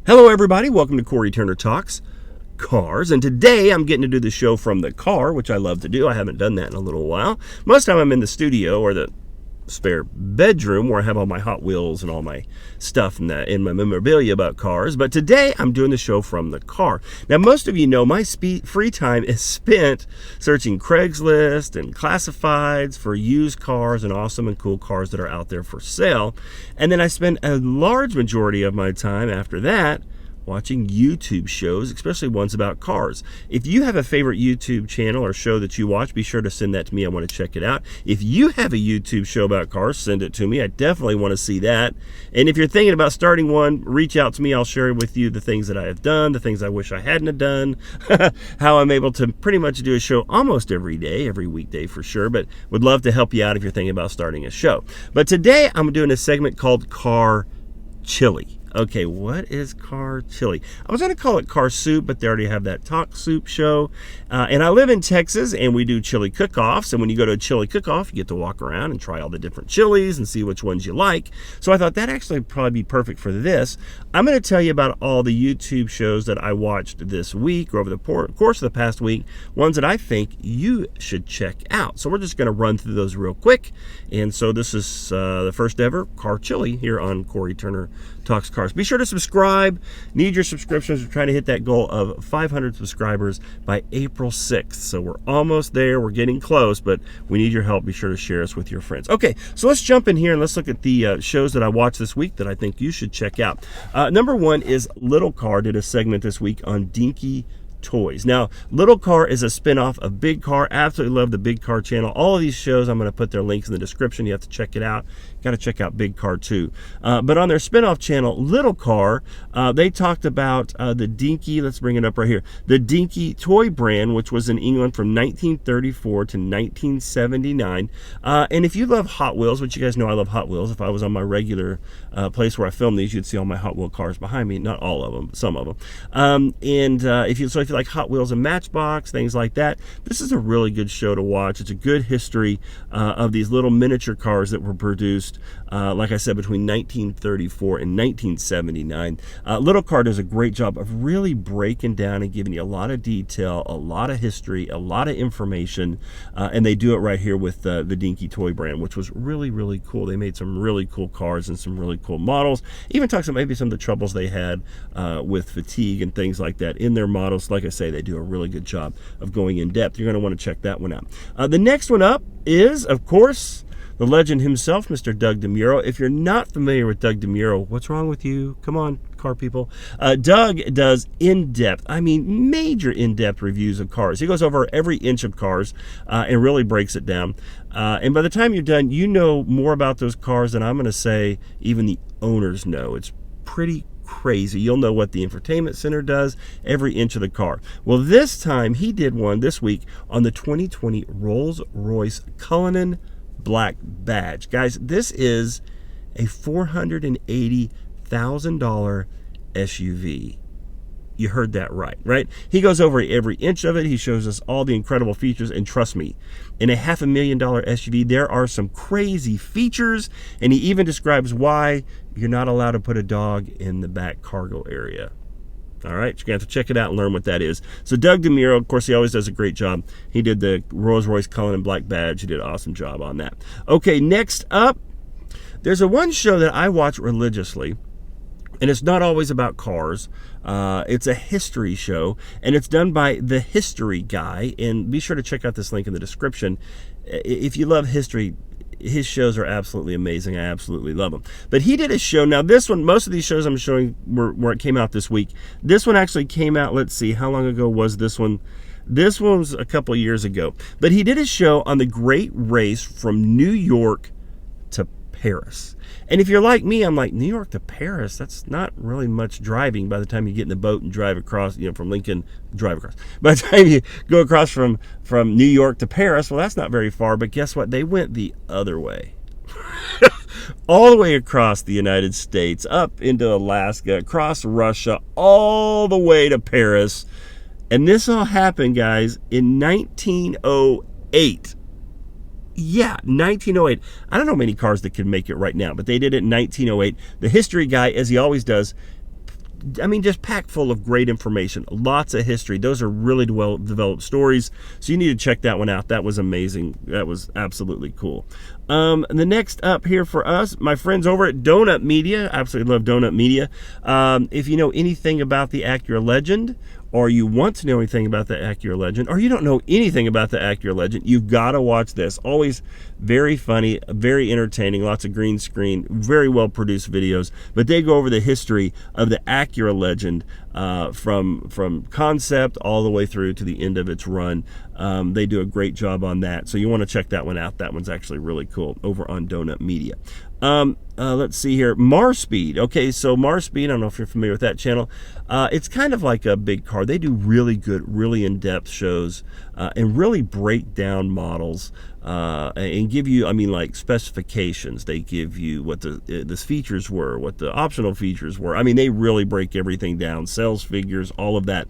Hello everybody, welcome to Cory Turner Talks Cars, and today I'm getting to do the show from the car, which I love to do. I haven't done that in a little while. Most of the time I'm in the studio or the spare bedroom where I have all my Hot Wheels and all my stuff in my memorabilia about cars, but today I'm doing the show from the car. Now most of you know my free time is spent searching Craigslist and classifieds for used cars and awesome and cool cars that are out there for sale, and then I spend a large majority of my time after that watching YouTube shows, especially ones about cars. If you have a favorite YouTube channel or show that you watch, be sure to send that to me. I want to check it out. If you have a YouTube show about cars, send it to me. I definitely want to see that. And if you're thinking about starting one, reach out to me. I'll share with you the things that I have done, the things I wish I hadn't have done, how I'm able to pretty much do a show almost every day, every weekday for sure, but would love to help you out if you're thinking about starting a show. But today I'm doing a segment called Car Chili. Okay, what is car chili? I was going to call it car soup, but they already have that talk soup show. And I live in Texas, and we do chili cook-offs. And when you go to a chili cook-off, you get to walk around and try all the different chilies and see which ones you like. So I thought that actually would probably be perfect for this. I'm going to tell you about all the YouTube shows that I watched this week or over the course of the past week, ones that I think you should check out. So we're just going to run through those real quick. And so this is the first ever car chili here on Cory Turner Talks Cars. Be sure to subscribe. Need your subscriptions. We're trying to hit that goal of 500 subscribers by April 6th. So we're almost there. We're getting close, but we need your help. Be sure to share us with your friends. Okay, so let's jump in here and let's look at the shows that I watched this week that I think you should check out. Number one is Little Car did a segment this week on Dinky toys. Now, Little Car is a spinoff of Big Car. Absolutely love the Big Car channel. All of these shows, I'm going to put their links in the description. You have to check it out. Got to check out Big Car too. But on their spinoff channel, Little Car, they talked about the Dinky, let's bring it up right here, the Dinky toy brand, which was in England from 1934 to 1979. And if you love Hot Wheels, which you guys know I love Hot Wheels, if I was on my regular place where I film these, you'd see all my Hot Wheel cars behind me. Not all of them, but some of them. If you like Hot Wheels and Matchbox, things like that, this is a really good show to watch. It's a good history of these little miniature cars that were produced, like I said, between 1934 and 1979. Little Car does a great job of really breaking down and giving you a lot of detail, a lot of history, a lot of information, and they do it right here with the Dinky toy brand, which was really, really cool. They made some really cool cars and some really cool models. Even talks about maybe some of the troubles they had with fatigue and things like that in their models. Like I say, they do a really good job of going in depth. You're going to want to check that one out. The next one up is, of course, the legend himself, Mr. Doug DeMuro. If you're not familiar with Doug DeMuro, what's wrong with you? Come on, car people. Doug does in-depth, I mean major in-depth reviews of cars. He goes over every inch of cars and really breaks it down. And by the time you're done, you know more about those cars than I'm going to say even the owners know. It's pretty crazy. You'll know what the infotainment center does, every inch of the car. Well, this time he did one this week on the 2020 Rolls-Royce Cullinan Black Badge. Guys, this is a $480,000 SUV. You heard that right? He goes over every inch of it. He shows us all the incredible features, and trust me, in a $500,000 SUV, there are some crazy features, and he even describes why you're not allowed to put a dog in the back cargo area. All right, you're going to have to check it out and learn what that is. So Doug DeMuro, of course, he always does a great job. He did the Rolls-Royce Cullinan Black Badge. He did an awesome job on that. Okay, next up, there's a one show that I watch religiously, and it's not always about cars. It's a history show, and it's done by the History Guy. And be sure to check out this link in the description. If you love history, his shows are absolutely amazing. I absolutely love them. But he did a show. Now, this one, most of these shows I'm showing were where it came out this week. This one actually came out, let's see, how long ago was this one? This one was a couple of years ago. But he did a show on the great race from New York to Paris. And if you're like me, I'm like, New York to Paris, that's not really much driving by the time you get in the boat and drive across, from Lincoln, drive across. By the time you go across from New York to Paris, well, that's not very far, but guess what? They went the other way. All the way across the United States, up into Alaska, across Russia, all the way to Paris. And this all happened, guys, in 1908. Yeah, 1908. I don't know many cars that can make it right now, but they did it in 1908. The history guy, as he always does, I mean, just packed full of great information, lots of history. Those are really well developed stories, so you need to check that one out. That was amazing. That was absolutely cool. The next up here for us, my friends over at Doughnut Media. Absolutely love Doughnut Media. If you know anything about the Acura Legend, or you want to know anything about the Acura Legend, or you don't know anything about the Acura Legend, you've got to watch this. Always very funny, very entertaining, lots of green screen, very well produced videos. But they go over the history of the Acura Legend from concept all the way through to the end of its run. They do a great job on that, so you want to check that one out. That one's actually really cool over on Doughnut Media. Let's see here, Marspeed. Okay, so Marspeed, I don't know if you're familiar with that channel. It's kind of like a big car. They do really good, really in-depth shows and really break down models and give you, I mean, like specifications. They give you what the features were, what the optional features were. I mean, they really break everything down, sales figures, all of that.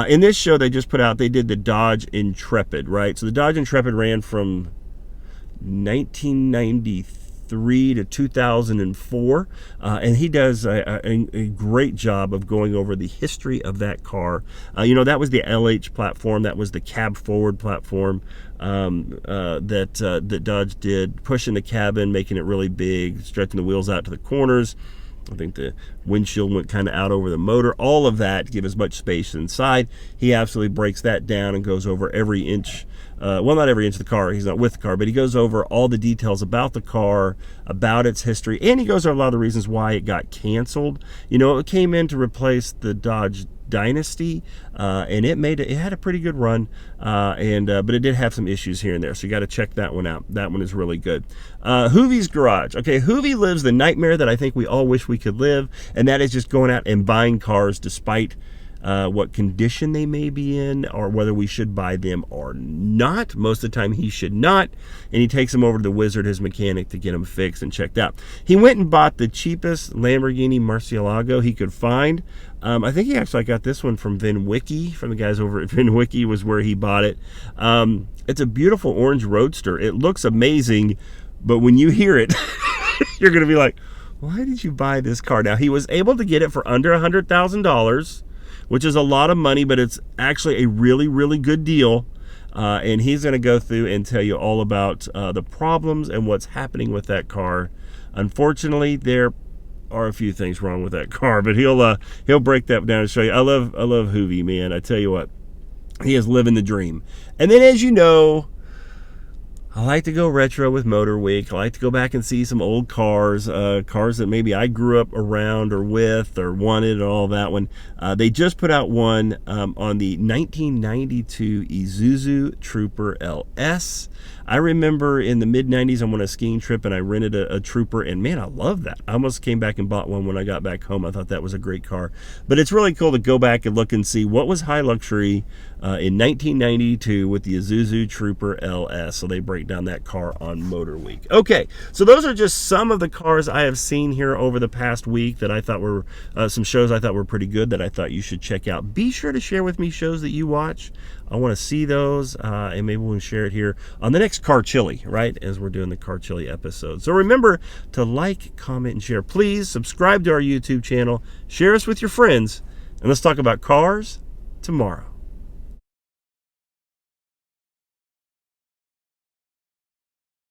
In this show they just put out, they did the Dodge Intrepid, right? So the Dodge Intrepid ran from 1993 to 2004, and he does a great job of going over the history of that car. You know, that was the LH platform, that was the cab forward platform that Dodge did, pushing the cabin, making it really big, stretching the wheels out to the corners. I think the windshield went kind of out over the motor, all of that to give as much space inside. He absolutely breaks that down and goes over every inch, well, not every inch of the car, he's not with the car, but he goes over all the details about the car, about its history, and he goes over a lot of the reasons why it got canceled. You know, it came in to replace the Dodge Dynasty, and it had a pretty good run, but it did have some issues here and there, so you got to check that one out. That one is really good. Hoovie's Garage. Okay, Hoovie lives the nightmare that I think we all wish we could live, and that is just going out and buying cars despite what condition they may be in, or whether we should buy them or not. Most of the time he should not, and he takes them over to the Wizard, his mechanic, to get them fixed and checked out. He went and bought the cheapest Lamborghini Murcielago he could find. I think he actually got this one from VinWiki, from the guys over at VinWiki was where he bought it. It's a beautiful orange roadster. It looks amazing, but when you hear it, you're going to be like, why did you buy this car? Now, he was able to get it for under $100,000, which is a lot of money, but it's actually a really, really good deal. And he's going to go through and tell you all about the problems and what's happening with that car. Unfortunately, there are a few things wrong with that car, but he'll break that down and show you. I love Hoovie, man. I tell you what, he is living the dream. And then, as you know, I like to go retro with Motorweek. I like to go back and see some old cars, cars that maybe I grew up around or with or wanted and all that one. They just put out one on the 1992 Isuzu Trooper LS. I remember in the mid-90s, I'm on a skiing trip and I rented a Trooper, and man, I love that. I almost came back and bought one when I got back home. I thought that was a great car. But it's really cool to go back and look and see what was high luxury in 1992 with the Isuzu Trooper LS. So they break down that car on Motorweek. Okay, so those are just some of the cars I have seen here over the past week that I thought were some shows I thought were pretty good that I thought you should check out. Be sure to share with me shows that you watch. I want to see those, and maybe we'll share it here on the next Car Chili, right, as we're doing the Car Chili episode. So remember to like, comment, and share. Please subscribe to our YouTube channel, share us with your friends, and let's talk about cars tomorrow.